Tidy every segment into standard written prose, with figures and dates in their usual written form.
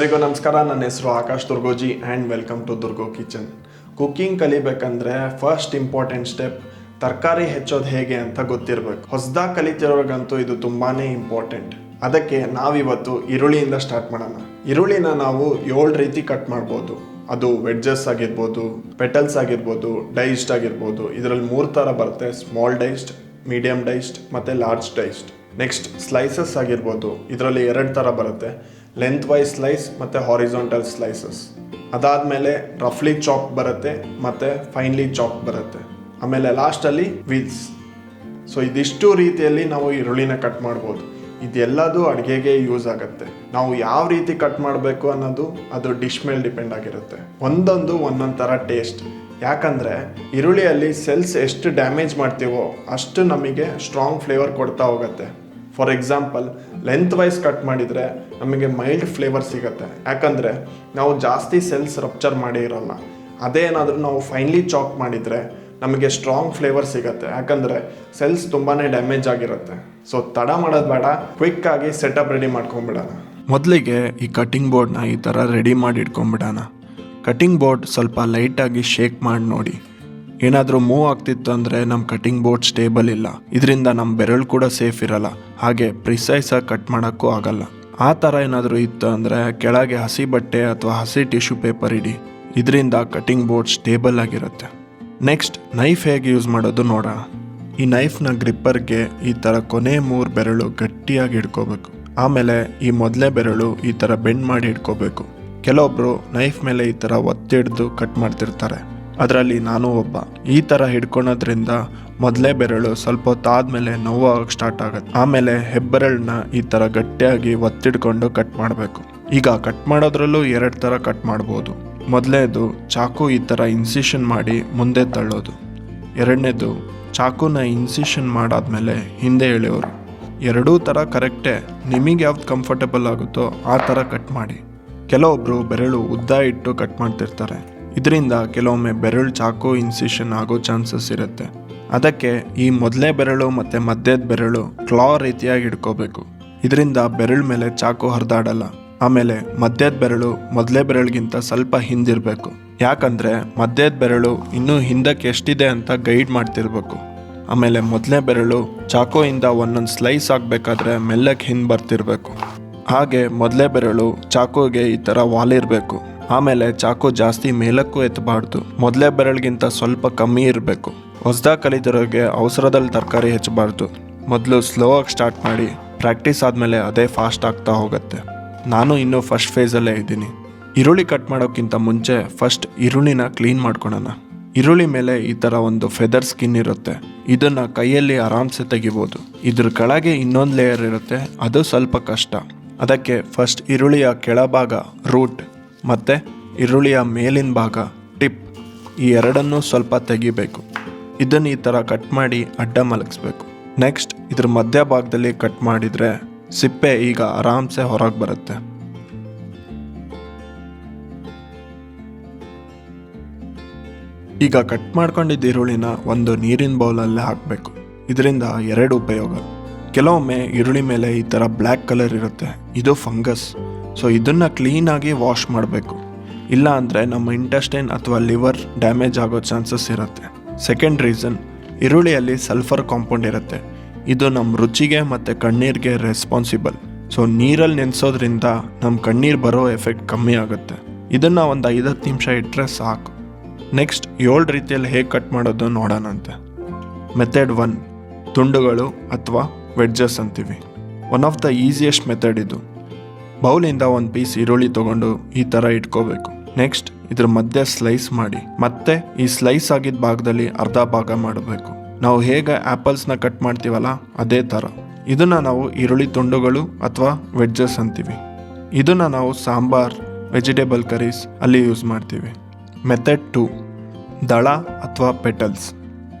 ಎಲ್ಲರಿಗೂ ನಮಸ್ಕಾರ. ನನ್ನ ಹೆಸರು Akash Durgoji and welcome to Durgo kitchen. Cooking ಕಲಿಬೇಕಂದ್ರೆ ಫಸ್ಟ್ ಇಂಪಾರ್ಟೆಂಟ್ ಸ್ಟೆಪ್ ತರಕಾರಿ ಹೆಚ್ಚೋದು ಹೇಗೆ ಅಂತ ಗೊತ್ತಿರಬೇಕು. ಹೊಸದಾಗಿ ಕಲಿತಿರೋರ್ಗಂತೂ ಇದು ತುಂಬಾ ಇಂಪಾರ್ಟೆಂಟ್. ಅದಕ್ಕೆ ನಾವಿವತ್ತು ಈರುಳ್ಳಿಯಿಂದ ಸ್ಟಾರ್ಟ್ ಮಾಡೋಣ. ಈರುಳ್ಳಿನ ನಾವು 7 ರೀತಿ ಕಟ್ ಮಾಡ್ಬೋದು. ಅದು ವೆಡ್ಜಸ್ ಆಗಿರ್ಬೋದು, ಪೆಟಲ್ಸ್ ಆಗಿರ್ಬೋದು, ಡೈಸ್ಡ್ ಆಗಿರ್ಬೋದು. ಇದರಲ್ಲಿ 3 ಥರ ಬರುತ್ತೆ: ಸ್ಮಾಲ್ ಡೈಸ್ಡ್, ಮೀಡಿಯಂ ಡೈಸ್ಡ್ ಮತ್ತು ಲಾರ್ಜ್ ಡೈಸ್ಡ್. ನೆಕ್ಸ್ಟ್ ಸ್ಲೈಸಸ್ ಆಗಿರ್ಬೋದು. ಇದರಲ್ಲಿ 2 ಥರ ಬರುತ್ತೆ: ಲೆಂತ್ ವೈಸ್ ಸ್ಲೈಸ್ ಮತ್ತು ಹಾರಿಜಾಂಟಲ್ ಸ್ಲೈಸಸ್. ಅದಾದಮೇಲೆ ರಫ್ಲಿ ಚಾಪ್ ಬರುತ್ತೆ ಮತ್ತು ಫೈನ್ಲಿ ಚಾಪ್ ಬರುತ್ತೆ. ಆಮೇಲೆ ಲಾಸ್ಟಲ್ಲಿ ವೀಲ್ಸ್. ಸೊ ಇದಿಷ್ಟು ರೀತಿಯಲ್ಲಿ ನಾವು ಈರುಳ್ಳಿನ ಕಟ್ ಮಾಡ್ಬೋದು. ಇದೆಲ್ಲದು ಅಡುಗೆಗೆ ಯೂಸ್ ಆಗುತ್ತೆ. ನಾವು ಯಾವ ರೀತಿ ಕಟ್ ಮಾಡಬೇಕು ಅನ್ನೋದು ಅದು ಡಿಶ್ ಮೇಲೆ ಡಿಪೆಂಡ್ ಆಗಿರುತ್ತೆ. ಒಂದೊಂದು ಥರ ಟೇಸ್ಟ್. ಯಾಕಂದರೆ ಈರುಳ್ಳಿಯಲ್ಲಿ ಸೆಲ್ಸ್ ಎಷ್ಟು ಡ್ಯಾಮೇಜ್ ಮಾಡ್ತೀವೋ ಅಷ್ಟು ನಮಗೆ ಸ್ಟ್ರಾಂಗ್ ಫ್ಲೇವರ್ ಕೊಡ್ತಾ ಹೋಗುತ್ತೆ. For example, length wise cut ಮಾಡಿದರೆ ನಮಗೆ ಮೈಲ್ಡ್ ಫ್ಲೇವರ್ ಸಿಗುತ್ತೆ, ಯಾಕಂದರೆ ನಾವು ಜಾಸ್ತಿ ಸೆಲ್ಸ್ ರಪ್ಚರ್ ಮಾಡಿ ಇರೋಲ್ಲ. ಅದೇ ಏನಾದರೂ ನಾವು ಫೈನ್ಲಿ ಚಾಪ್ ಮಾಡಿದರೆ ನಮಗೆ ಸ್ಟ್ರಾಂಗ್ ಫ್ಲೇವರ್ ಸಿಗುತ್ತೆ, ಯಾಕಂದರೆ ಸೆಲ್ಸ್ ತುಂಬಾ ಡ್ಯಾಮೇಜ್ ಆಗಿರುತ್ತೆ. ಸೊ ತಡ ಮಾಡೋದು ಬೇಡ, ಕ್ವಿಕ್ಕಾಗಿ ಸೆಟಪ್ ರೆಡಿ ಮಾಡ್ಕೊಂಬಿಡೋಣ. ಮೊದಲಿಗೆ ಈ ಕಟಿಂಗ್ ಬೋರ್ಡ್ನ ಈ ಥರ ರೆಡಿ ಮಾಡಿ ಇಟ್ಕೊಂಬಿಡೋಣ. ಕಟಿಂಗ್ ಬೋರ್ಡ್ ಸ್ವಲ್ಪ ಲೈಟಾಗಿ ಶೇಕ್ ಮಾಡಿ ನೋಡಿ. ಏನಾದರೂ ಮೂವ್ ಆಗ್ತಿತ್ತು ಅಂದರೆ ನಮ್ಮ ಕಟಿಂಗ್ ಬೋರ್ಡ್ ಸ್ಟೇಬಲ್ ಇಲ್ಲ. ಇದರಿಂದ ನಮ್ಮ ಬೆರಳು ಕೂಡ ಸೇಫ್ ಇರಲ್ಲ, ಹಾಗೆ ಪ್ರಿಸೈಸಾಗಿ ಕಟ್ ಮಾಡೋಕ್ಕೂ ಆಗಲ್ಲ. ಆ ಥರ ಏನಾದರೂ ಇತ್ತು ಅಂದರೆ ಕೆಳಗೆ ಹಸಿ ಬಟ್ಟೆ ಅಥವಾ ಹಸಿ ಟಿಶ್ಯೂ ಪೇಪರ್ ಇಡಿ. ಇದರಿಂದ ಕಟಿಂಗ್ ಬೋರ್ಡ್ ಸ್ಟೇಬಲ್ ಆಗಿರುತ್ತೆ. ನೆಕ್ಸ್ಟ್, ನೈಫ್ ಹೇಗೆ ಯೂಸ್ ಮಾಡೋದು ನೋಡೋಣ. ಈ ನೈಫ್ನ ಗ್ರಿಪ್ಪರ್ಗೆ ಈ ಥರ ಕೊನೆ 3 ಬೆರಳು ಗಟ್ಟಿಯಾಗಿ ಹಿಡ್ಕೋಬೇಕು. ಆಮೇಲೆ ಈ ಮೊದಲೇ ಬೆರಳು ಈ ಥರ ಬೆಂಡ್ ಮಾಡಿ ಹಿಡ್ಕೋಬೇಕು. ಕೆಲವೊಬ್ಬರು ನೈಫ್ ಮೇಲೆ ಈ ಥರ ಒತ್ತಿ ಹಿಡಿದು ಕಟ್ ಮಾಡ್ತಿರ್ತಾರೆ, ಅದರಲ್ಲಿ ನಾನು ಒಬ್ಬ. ಈ ಥರ ಹಿಡ್ಕೊಳೋದ್ರಿಂದ ಮೊದಲೇ ಬೆರಳು ಸ್ವಲ್ಪ ಹೊತ್ತಾದ್ಮೇಲೆ ನೋವಾಗಕ್ಕೆ ಸ್ಟಾರ್ಟ್ ಆಗುತ್ತೆ. ಆಮೇಲೆ ಹೆಬ್ಬೆರಳನ್ನ ಈ ಥರ ಗಟ್ಟಿಯಾಗಿ ಒತ್ತಿಡ್ಕೊಂಡು ಕಟ್ ಮಾಡಬೇಕು. ಈಗ ಕಟ್ ಮಾಡೋದ್ರಲ್ಲೂ 2 ಥರ ಕಟ್ ಮಾಡ್ಬೋದು. ಮೊದಲನೇದು, ಚಾಕು ಈ ಥರ ಇನ್ಸಿಷನ್ ಮಾಡಿ ಮುಂದೆ ತಳ್ಳೋದು. ಎರಡನೇದು, ಚಾಕುನ ಇನ್ಸಿಷನ್ ಮಾಡಾದ್ಮೇಲೆ ಹಿಂದೆ ಎಳೆಯೋರು. 2 ಥರ ಕರೆಕ್ಟೇ. ನಿಮಗೆ ಯಾವ್ದು ಕಂಫರ್ಟಬಲ್ ಆಗುತ್ತೋ ಆ ಥರ ಕಟ್ ಮಾಡಿ. ಕೆಲವೊಬ್ಬರು ಬೆರಳು ಉದ್ದ ಇಟ್ಟು ಕಟ್ ಮಾಡ್ತಿರ್ತಾರೆ. ಇದರಿಂದ ಕೆಲವೊಮ್ಮೆ ಬೆರಳು ಚಾಕು ಇನ್ಸಿಷನ್ ಆಗೋ ಚಾನ್ಸಸ್ ಇರುತ್ತೆ. ಅದಕ್ಕೆ ಈ ಮೊದಲೇ ಬೆರಳು ಮತ್ತು ಮಧ್ಯದ ಬೆರಳು ಕ್ಲಾ ರೀತಿಯಾಗಿ ಹಿಡ್ಕೋಬೇಕು. ಇದರಿಂದ ಬೆರಳು ಮೇಲೆ ಚಾಕು ಹರಿದಾಡಲ್ಲ. ಆಮೇಲೆ ಮಧ್ಯದ ಬೆರಳು ಮೊದಲೇ ಬೆರಳಿಗಿಂತ ಸ್ವಲ್ಪ ಹಿಂದಿರಬೇಕು, ಯಾಕಂದರೆ ಮಧ್ಯದ ಬೆರಳು ಇನ್ನೂ ಹಿಂದಕ್ಕೆ ಎಷ್ಟಿದೆ ಅಂತ ಗೈಡ್ ಮಾಡ್ತಿರ್ಬೇಕು. ಆಮೇಲೆ ಮೊದಲೇ ಬೆರಳು ಚಾಕುಯಿಂದ ಒಂದೊಂದು ಸ್ಲೈಸ್ ಆಗಬೇಕಾದ್ರೆ ಮೆಲ್ಲಕ್ಕೆ ಹಿಂದೆ ಬರ್ತಿರ್ಬೇಕು. ಹಾಗೆ ಮೊದಲೇ ಬೆರಳು ಚಾಕುಗೆ ಈ ಥರ ವಾಲಿರಬೇಕು. ಆಮೇಲೆ ಚಾಕು ಜಾಸ್ತಿ ಮೇಲಕ್ಕೂ ಎತ್ತಬಾರ್ದು, ಮೊದಲೇ ಬೆರಳಿಗಿಂತ ಸ್ವಲ್ಪ ಕಮ್ಮಿ ಇರಬೇಕು. ಹೊಸದಾಗಿ ಕಲಿತಿರೋರಿಗೆ ಅವಸರದಲ್ಲಿ ತರಕಾರಿ ಹೆಚ್ಚಬಾರ್ದು. ಮೊದಲು ಸ್ಲೋ ಆಗಿ ಸ್ಟಾರ್ಟ್ ಮಾಡಿ, ಪ್ರಾಕ್ಟೀಸ್ ಆದಮೇಲೆ ಅದೇ ಫಾಸ್ಟ್ ಆಗ್ತಾ ಹೋಗುತ್ತೆ. ನಾನು ಇನ್ನೂ ಫಸ್ಟ್ ಫೇಸಲ್ಲೇ ಇದ್ದೀನಿ. ಈರುಳ್ಳಿ ಕಟ್ ಮಾಡೋಕ್ಕಿಂತ ಮುಂಚೆ ಫಸ್ಟ್ ಈರುಳ್ಳಿನ ಕ್ಲೀನ್ ಮಾಡ್ಕೊಳೋಣ. ಈರುಳ್ಳಿ ಮೇಲೆ ಈ ಥರ ಒಂದು ಫೆದರ್ ಸ್ಕಿನ್ ಇರುತ್ತೆ. ಇದನ್ನು ಕೈಯಲ್ಲಿ ಆರಾಮ್ಸೆ ತೆಗಿಬೋದು. ಇದ್ರ ಕೆಳಗೆ ಇನ್ನೊಂದು ಲೇಯರ್ ಇರುತ್ತೆ, ಅದು ಸ್ವಲ್ಪ ಕಷ್ಟ. ಅದಕ್ಕೆ ಫಸ್ಟ್ ಈರುಳ್ಳಿಯ ಕೆಳಭಾಗ ರೂಟ್ ಮತ್ತು ಈರುಳ್ಳಿಯ ಮೇಲಿನ ಭಾಗ ಟಿಪ್, ಈ ಎರಡನ್ನೂ ಸ್ವಲ್ಪ ತೆಗಿಬೇಕು. ಇದನ್ನು ಈ ಥರ ಕಟ್ ಮಾಡಿ ಅಡ್ಡ ಮಲಗಿಸ್ಬೇಕು. ನೆಕ್ಸ್ಟ್, ಇದ್ರ ಮಧ್ಯಭಾಗದಲ್ಲಿ ಕಟ್ ಮಾಡಿದರೆ ಸಿಪ್ಪೆ ಈಗ ಆರಾಮ್ಸೆ ಹೊರಗೆ ಬರುತ್ತೆ. ಈಗ ಕಟ್ ಮಾಡ್ಕೊಂಡಿದ್ದ ಈರುಳ್ಳಿನ ಒಂದು ನೀರಿನ ಬೌಲಲ್ಲೇ ಹಾಕಬೇಕು. ಇದರಿಂದ 2 ಉಪಯೋಗ. ಕೆಲವೊಮ್ಮೆ ಈರುಳ್ಳಿ ಮೇಲೆ ಈ ಥರ ಬ್ಲ್ಯಾಕ್ ಕಲರ್ ಇರುತ್ತೆ, ಇದು ಫಂಗಸ್. ಸೊ ಇದನ್ನು ಕ್ಲೀನಾಗಿ ವಾಶ್ ಮಾಡಬೇಕು, ಇಲ್ಲ ಅಂದರೆ ನಮ್ಮ ಇಂಟೆಸ್ಟೈನ್ ಅಥವಾ ಲಿವರ್ ಡ್ಯಾಮೇಜ್ ಆಗೋ ಚಾನ್ಸಸ್ ಇರುತ್ತೆ. ಸೆಕೆಂಡ್ ರೀಸನ್, ಈರುಳ್ಳಿಯಲ್ಲಿ ಸಲ್ಫರ್ ಕಾಂಪೌಂಡ್ ಇರುತ್ತೆ. ಇದು ನಮ್ಮ ರುಚಿಗೆ ಮತ್ತು ಕಣ್ಣೀರಿಗೆ ರೆಸ್ಪಾನ್ಸಿಬಲ್. ಸೊ ನೀರಲ್ಲಿ ನೆನೆಸೋದ್ರಿಂದ ನಮ್ಮ ಕಣ್ಣೀರು ಬರೋ ಎಫೆಕ್ಟ್ ಕಮ್ಮಿ ಆಗುತ್ತೆ. ಇದನ್ನು ಒಂದು 5-10 ನಿಮಿಷ ಇಟ್ಟರೆ ಸಾಕು. ನೆಕ್ಸ್ಟ್, 7 ರೀತಿಯಲ್ಲಿ ಹೇಗೆ ಕಟ್ ಮಾಡೋದು ನೋಡೋಣಂತೆ. ಮೆಥಡ್ 1, ತುಂಡುಗಳು ಅಥವಾ ವೆಡ್ಜಸ್ ಅಂತೀವಿ. One of the easiest method ಇದು. ಬೌಲಿಂದ ಒಂದು ಪೀಸ್ ಈರುಳ್ಳಿ ತೊಗೊಂಡು ಈ ಥರ ಇಟ್ಕೋಬೇಕು. ನೆಕ್ಸ್ಟ್, ಇದ್ರ ಮಧ್ಯೆ ಸ್ಲೈಸ್ ಮಾಡಿ, ಮತ್ತೆ ಈ ಸ್ಲೈಸ್ ಆಗಿದ್ದ ಭಾಗದಲ್ಲಿ ಅರ್ಧ ಭಾಗ ಮಾಡಬೇಕು. ನಾವು ಹೇಗೆ ಆ್ಯಪಲ್ಸ್ನ ಕಟ್ ಮಾಡ್ತೀವಲ್ಲ ಅದೇ ಥರ. ಇದನ್ನು ನಾವು ಈರುಳ್ಳಿ ತುಂಡುಗಳು ಅಥವಾ ವೆಡ್ಜಸ್ ಅಂತೀವಿ. ಇದನ್ನು ನಾವು ಸಾಂಬಾರ್, ವೆಜಿಟೇಬಲ್ ಕರೀಸ್ ಅಲ್ಲಿ ಯೂಸ್ ಮಾಡ್ತೀವಿ. ಮೆಥಡ್ 2, ದಳ ಅಥವಾ ಪೆಟಲ್ಸ್.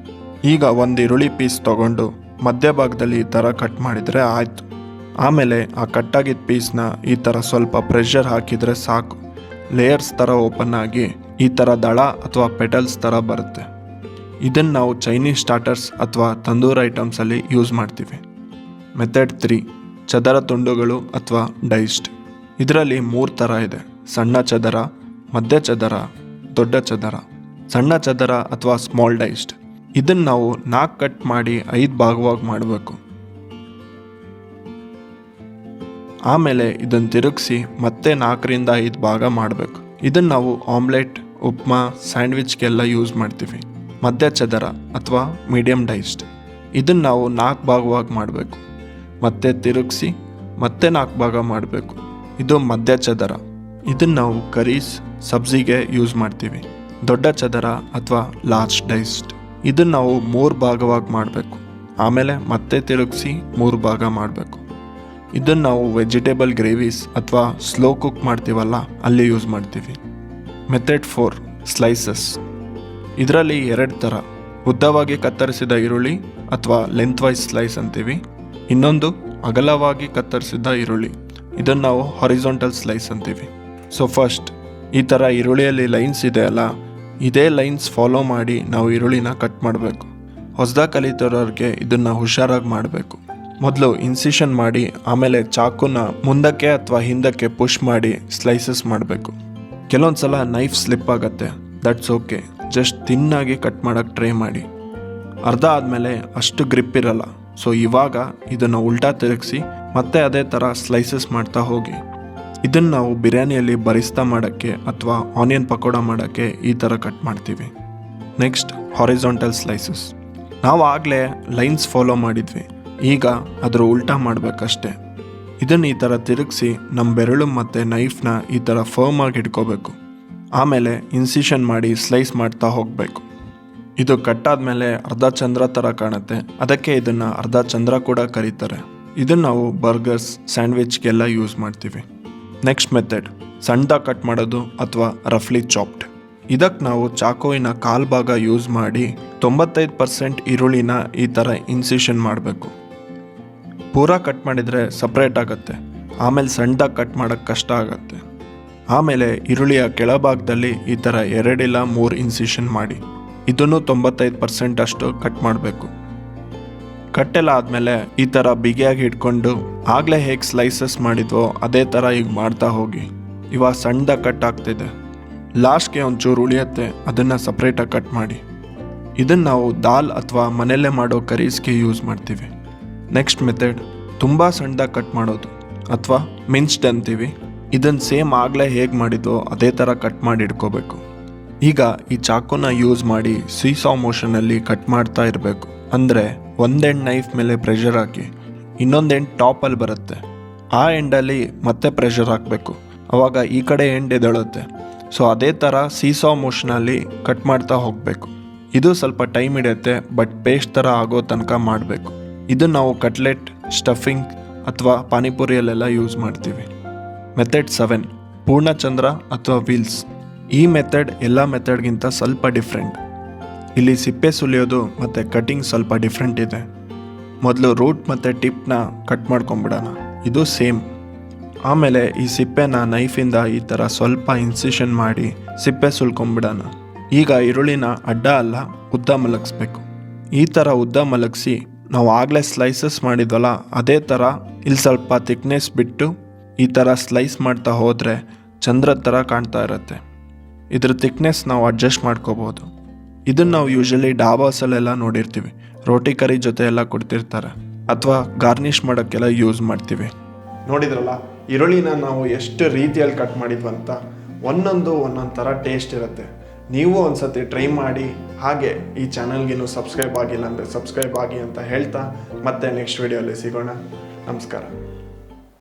ಈಗ ಒಂದು ಈರುಳ್ಳಿ ಪೀಸ್ ತೊಗೊಂಡು ಮಧ್ಯಭಾಗದಲ್ಲಿ ಈ ಥರ ಕಟ್ ಮಾಡಿದರೆ ಆಯಿತು. ಆಮೇಲೆ ಆ ಕಟ್ಟಾಗಿದ್ದ ಪೀಸ್ನ ಈ ಥರ ಸ್ವಲ್ಪ ಪ್ರೆಷರ್ ಹಾಕಿದರೆ ಸಾಕು, ಲೇಯರ್ಸ್ ಥರ ಓಪನ್ ಆಗಿ ಈ ಥರ ದಳ ಅಥವಾ ಪೆಟಲ್ಸ್ ಥರ ಬರುತ್ತೆ. ಇದನ್ನು ನಾವು ಚೈನೀಸ್ ಸ್ಟಾರ್ಟರ್ಸ್ ಅಥವಾ ತಂದೂರ್ ಐಟಮ್ಸಲ್ಲಿ ಯೂಸ್ ಮಾಡ್ತೀವಿ. ಮೆಥಡ್ 3, ಚದರ ತುಂಡುಗಳು ಅಥವಾ ಡೈಸ್ಡ್. ಇದರಲ್ಲಿ 3 ಥರ ಇದೆ: ಸಣ್ಣ ಚದರ, ಮಧ್ಯ ಚದರ, ದೊಡ್ಡ ಚದರ. ಸಣ್ಣ ಚದರ ಅಥವಾ ಸ್ಮಾಲ್ ಡೈಸ್ಡ್, ಇದನ್ನು ನಾವು 4 ಕಟ್ ಮಾಡಿ 5 ಭಾಗವಾಗಿ ಮಾಡಬೇಕು. ಆಮೇಲೆ ಇದನ್ನು ತಿರುಗಿಸಿ ಮತ್ತೆ 4ರಿಂದ 5 ಭಾಗ ಮಾಡಬೇಕು. ಇದನ್ನು ನಾವು ಆಮ್ಲೆಟ್, ಉಪ್ಮಾ, ಸ್ಯಾಂಡ್ವಿಚ್ಗೆಲ್ಲ ಯೂಸ್ ಮಾಡ್ತೀವಿ. ಮಧ್ಯ ಚದರ ಅಥವಾ ಮೀಡಿಯಮ್ ಡೈಸ್ಡ್, ಇದನ್ನು ನಾವು 4 ಭಾಗವಾಗಿ ಮಾಡಬೇಕು. ಮತ್ತೆ ತಿರುಗಿಸಿ ಮತ್ತೆ 4 ಭಾಗ ಮಾಡಬೇಕು. ಇದು ಮಧ್ಯ ಚದರ. ಇದನ್ನು ನಾವು ಕರೀಸ್, ಸಬ್ಜಿಗೆ ಯೂಸ್ ಮಾಡ್ತೀವಿ. ದೊಡ್ಡ ಚದರ ಅಥವಾ ಲಾರ್ಜ್ ಡೈಸ್ಡ್, ಇದನ್ನು ನಾವು 3 ಭಾಗವಾಗಿ ಮಾಡಬೇಕು. ಆಮೇಲೆ ಮತ್ತೆ ತಿರುಗಿಸಿ 3 ಭಾಗ ಮಾಡಬೇಕು. ಇದನ್ನು ನಾವು ವೆಜಿಟೇಬಲ್ ಗ್ರೇವೀಸ್ ಅಥವಾ ಸ್ಲೋ ಕುಕ್ ಮಾಡ್ತೀವಲ್ಲ ಅಲ್ಲಿ ಯೂಸ್ ಮಾಡ್ತೀವಿ. Method 4, slices. ಇದರಲ್ಲಿ 2 ಥರ: ಉದ್ದವಾಗಿ ಕತ್ತರಿಸಿದ ಈರುಳ್ಳಿ ಅಥವಾ ಲೆಂತ್ ವೈಸ್ ಸ್ಲೈಸ್ ಅಂತೀವಿ. ಇನ್ನೊಂದು ಅಗಲವಾಗಿ ಕತ್ತರಿಸಿದ ಈರುಳ್ಳಿ, ಇದನ್ನು ನಾವು ಹಾರಿಜಾಂಟಲ್ ಸ್ಲೈಸ್ ಅಂತೀವಿ. ಸೊ ಫಸ್ಟ್, ಈ ಥರ ಈರುಳ್ಳಿಯಲ್ಲಿ ಲೈನ್ಸ್ ಇದೆ ಅಲ್ಲ, ಇದೇ ಲೈನ್ಸ್ ಫಾಲೋ ಮಾಡಿ ನಾವು ಈರುಳ್ಳಿನ ಕಟ್ ಮಾಡಬೇಕು. ಹೊಸದಾಗಿ ಕಲಿತಿರೋರಿಗೆ ಇದನ್ನು ಹುಷಾರಾಗಿ ಮಾಡಬೇಕು. ಮೊದಲು ಇನ್ಸಿಷನ್ ಮಾಡಿ ಆಮೇಲೆ ಚಾಕುನ ಮುಂದಕ್ಕೆ ಅಥವಾ ಹಿಂದಕ್ಕೆ ಪುಷ್ ಮಾಡಿ ಸ್ಲೈಸಸ್ ಮಾಡಬೇಕು. ಕೆಲವೊಂದು ಸಲ ನೈಫ್ ಸ್ಲಿಪ್ ಆಗುತ್ತೆ, ದಟ್ಸ್ ಓಕೆ. ಜಸ್ಟ್ ತಿನ್ನಾಗಿ ಕಟ್ ಮಾಡೋಕ್ಕೆ ಟ್ರೈ ಮಾಡಿ. ಅರ್ಧ ಆದಮೇಲೆ ಅಷ್ಟು ಗ್ರಿಪ್ ಇರಲ್ಲ. ಸೊ ಇವಾಗ ಇದನ್ನು ಉಲ್ಟಾ ತಿರುಗಿಸಿ ಮತ್ತೆ ಅದೇ ಥರ ಸ್ಲೈಸಸ್ ಮಾಡ್ತಾ ಹೋಗಿ. ಇದನ್ನು ನಾವು ಬಿರಿಯಾನಿಯಲ್ಲಿ ಬರಿಸ್ತಾ ಮಾಡೋಕ್ಕೆ ಅಥವಾ ಆನಿಯನ್ ಪಕೋಡ ಮಾಡೋಕ್ಕೆ ಈ ಥರ ಕಟ್ ಮಾಡ್ತೀವಿ. Next, horizontal slices. ನಾವು ಆಗಲೇ ಲೈನ್ಸ್ ಫಾಲೋ ಮಾಡಿದ್ವಿ, ಈಗ ಅದರ ಉಲ್ಟಾ ಮಾಡಬೇಕಷ್ಟೆ. ಇದನ್ನು ಈ ಥರ ತಿರುಗಿಸಿ ನಮ್ಮ ಬೆರಳು ಮತ್ತು ನೈಫ್ನ ಈ ಥರ ಫರ್ಮ್ ಆಗಿ ಹಿಡ್ಕೋಬೇಕು. ಆಮೇಲೆ ಇನ್ಸಿಷನ್ ಮಾಡಿ ಸ್ಲೈಸ್ ಮಾಡ್ತಾ ಹೋಗಬೇಕು. ಇದು ಕಟ್ಟಾದ್ಮೇಲೆ ಅರ್ಧ ಚಂದ್ರ ಥರ ಕಾಣುತ್ತೆ, ಅದಕ್ಕೆ ಇದನ್ನು ಅರ್ಧ ಚಂದ್ರ ಕೂಡ ಕರೀತಾರೆ. ಇದನ್ನು ನಾವು ಬರ್ಗರ್ಸ್, ಸ್ಯಾಂಡ್ವಿಚ್ಗೆಲ್ಲ ಯೂಸ್ ಮಾಡ್ತೀವಿ. ನೆಕ್ಸ್ಟ್ ಮೆಥಡ್, ಸಣ್ಣದಾಗಿ ಕಟ್ ಮಾಡೋದು ಅಥವಾ ರಫ್ಲಿ ಚಾಪ್ಡ್. ಇದಕ್ಕೆ ನಾವು ಚಾಕುವಿನ 1/4 ಭಾಗ ಯೂಸ್ ಮಾಡಿ 95% ಈರುಳ್ಳಿನ ಈ ಥರ ಇನ್ಸಿಷನ್ ಮಾಡಬೇಕು. ಪೂರಾ ಕಟ್ ಮಾಡಿದರೆ ಸಪ್ರೇಟ್ ಆಗುತ್ತೆ, ಆಮೇಲೆ ಸಣ್ಣದಾಗಿ ಕಟ್ ಮಾಡೋಕ್ಕೆ ಕಷ್ಟ ಆಗುತ್ತೆ. ಆಮೇಲೆ ಈರುಳ್ಳಿಯ ಕೆಳಭಾಗದಲ್ಲಿ ಈ ಥರ 2 ಇಲ್ಲ 3 ಇನ್ಸಿಷನ್ ಮಾಡಿ ಇದನ್ನು 95% ಅಷ್ಟು ಕಟ್ ಮಾಡಬೇಕು. ಕಟ್ಟೆಲ್ಲ ಆದಮೇಲೆ ಈ ಥರ ಬಿಗಿಯಾಗಿ ಹಿಡ್ಕೊಂಡು ಆಗಲೇ ಹೇಗೆ ಸ್ಲೈಸಸ್ ಮಾಡಿದ್ವೋ ಅದೇ ಥರ ಈಗ ಮಾಡ್ತಾ ಹೋಗಿ. ಇವಾಗ ಸಣ್ಣದಾಗಿ ಕಟ್ ಆಗ್ತಿದೆ, ಲಾಸ್ಟ್ಗೆ ಒಂಚೂರು ಉಳಿಯುತ್ತೆ, ಅದನ್ನು ಸಪ್ರೇಟಾಗಿ ಕಟ್ ಮಾಡಿ. ಇದನ್ನು ನಾವು ದಾಲ್ ಅಥವಾ ಮನೆಯಲ್ಲೇ ಮಾಡೋ ಕರೀಸ್ಗೆ ಯೂಸ್ ಮಾಡ್ತೀವಿ. ನೆಕ್ಸ್ಟ್ ಮೆಥಡ್, ತುಂಬ ಸಣ್ಣದಾಗಿ ಕಟ್ ಮಾಡೋದು ಅಥವಾ ಮಿನ್ಸ್ಡ್ ಅಂತೀವಿ. ಇದನ್ನು ಸೇಮ್ ಆಗಲೇ ಹೇಗೆ ಮಾಡಿದ್ವೋ ಅದೇ ಥರ ಕಟ್ ಮಾಡಿ ಇಟ್ಕೋಬೇಕು. ಈಗ ಈ ಚಾಕುನ ಯೂಸ್ ಮಾಡಿ ಸೀಸಾ ಮೋಷನಲ್ಲಿ ಕಟ್ ಮಾಡ್ತಾ ಇರಬೇಕು. ಅಂದರೆ ಒಂದು ಎಂಡ್ ನೈಫ್ ಮೇಲೆ ಪ್ರೆಷರ್ ಹಾಕಿ ಇನ್ನೊಂದು ಎಂಡ್ ಟಾಪಲ್ಲಿ ಬರುತ್ತೆ, ಆ ಎಂಡಲ್ಲಿ ಮತ್ತೆ ಪ್ರೆಷರ್ ಹಾಕಬೇಕು, ಆವಾಗ ಈ ಕಡೆ ಎಂಡ್ ಎದ್ದೇಳುತ್ತೆ. ಸೊ ಅದೇ ಥರ ಸೀಸಾ ಮೋಷನಲ್ಲಿ ಕಟ್ ಮಾಡ್ತಾ ಹೋಗಬೇಕು. ಇದು ಸ್ವಲ್ಪ ಟೈಮ್ ಹಿಡಿಯುತ್ತೆ, ಬಟ್ ಪೇಸ್ಟ್ ಥರ ಆಗೋ ತನಕ ಮಾಡಬೇಕು. ಇದನ್ನು ನಾವು ಕಟ್ಲೆಟ್, ಸ್ಟಫಿಂಗ್ ಅಥವಾ ಪಾನಿಪುರಿಯಲ್ಲೆಲ್ಲ ಯೂಸ್ ಮಾಡ್ತೀವಿ. ಮೆಥಡ್ 7, ಪೂರ್ಣಚಂದ್ರ ಅಥವಾ ವೀಲ್ಸ್. ಈ ಮೆಥಡ್ ಎಲ್ಲ ಮೆಥಡ್ಗಿಂತ ಸ್ವಲ್ಪ ಡಿಫ್ರೆಂಟ್. ಇಲ್ಲಿ ಸಿಪ್ಪೆ ಸುಲಿಯೋದು ಮತ್ತು ಕಟಿಂಗ್ ಸ್ವಲ್ಪ ಡಿಫ್ರೆಂಟ್ ಇದೆ. ಮೊದಲು ರೂಟ್ ಮತ್ತು ಟಿಪ್ನ ಕಟ್ ಮಾಡ್ಕೊಂಬಿಡೋಣ, ಇದು ಸೇಮ್. ಆಮೇಲೆ ಈ ಸಿಪ್ಪೆನ ನೈಫಿಂದ ಈ ಥರ ಸ್ವಲ್ಪ ಇನ್ಸಿಷನ್ ಮಾಡಿ ಸಿಪ್ಪೆ ಸುಲ್ಕೊಂಬಿಡೋಣ. ಈಗ ಈರುಳ್ಳಿನ ಅಡ್ಡ ಅಲ್ಲ ಉದ್ದ ಮಲಗಿಸ್ಬೇಕು. ಈ ಥರ ಉದ್ದ ಮಲಗಿಸಿ ನಾವು ಆಗಲೇ ಸ್ಲೈಸಸ್ ಮಾಡಿದ್ವಲ್ಲ ಅದೇ ಥರ ಇಲ್ಲಿ ಸ್ವಲ್ಪ ಥಿಕ್ನೆಸ್ ಬಿಟ್ಟು ಈ ಥರ ಸ್ಲೈಸ್ ಮಾಡ್ತಾ ಹೋದರೆ ಚಂದ್ರದ ಥರ ಕಾಣ್ತಾ ಇರುತ್ತೆ. ಇದ್ರ ಥಿಕ್ನೆಸ್ ನಾವು ಅಡ್ಜಸ್ಟ್ ಮಾಡ್ಕೋಬೋದು. ಇದನ್ನು ನಾವು ಯೂಶಲಿ ಡಾಬಾಸಲ್ಲೆಲ್ಲ ನೋಡಿರ್ತೀವಿ, ರೋಟಿ ಕರಿ ಜೊತೆ ಎಲ್ಲ ಕೊಡ್ತಿರ್ತಾರೆ, ಅಥವಾ ಗಾರ್ನಿಷ್ ಮಾಡೋಕ್ಕೆಲ್ಲ ಯೂಸ್ ಮಾಡ್ತೀವಿ. ನೋಡಿದ್ರಲ್ಲ, ಈರುಳ್ಳಿನ ನಾವು ಎಷ್ಟು ರೀತಿಯಲ್ಲಿ ಕಟ್ ಮಾಡಿದ್ವಂತ. ಒಂದೊಂದು ಥರ ಟೇಸ್ಟ್ ಇರುತ್ತೆ. ನೀವು ಒಂದ್ಸತಿ ಟ್ರೈ ಮಾಡಿ. ಹಾಗೆ ಈ ಚಾನಲ್ಗಿನ್ನೂ ಸಬ್ಸ್ಕ್ರೈಬ್ ಆಗಿಲ್ಲ ಅಂದರೆ ಸಬ್ಸ್ಕ್ರೈಬ್ ಆಗಿ ಅಂತ ಹೇಳ್ತಾ ಮತ್ತೆ ನೆಕ್ಸ್ಟ್ ವಿಡಿಯೋಲಿ ಸಿಗೋಣ. ನಮಸ್ಕಾರ.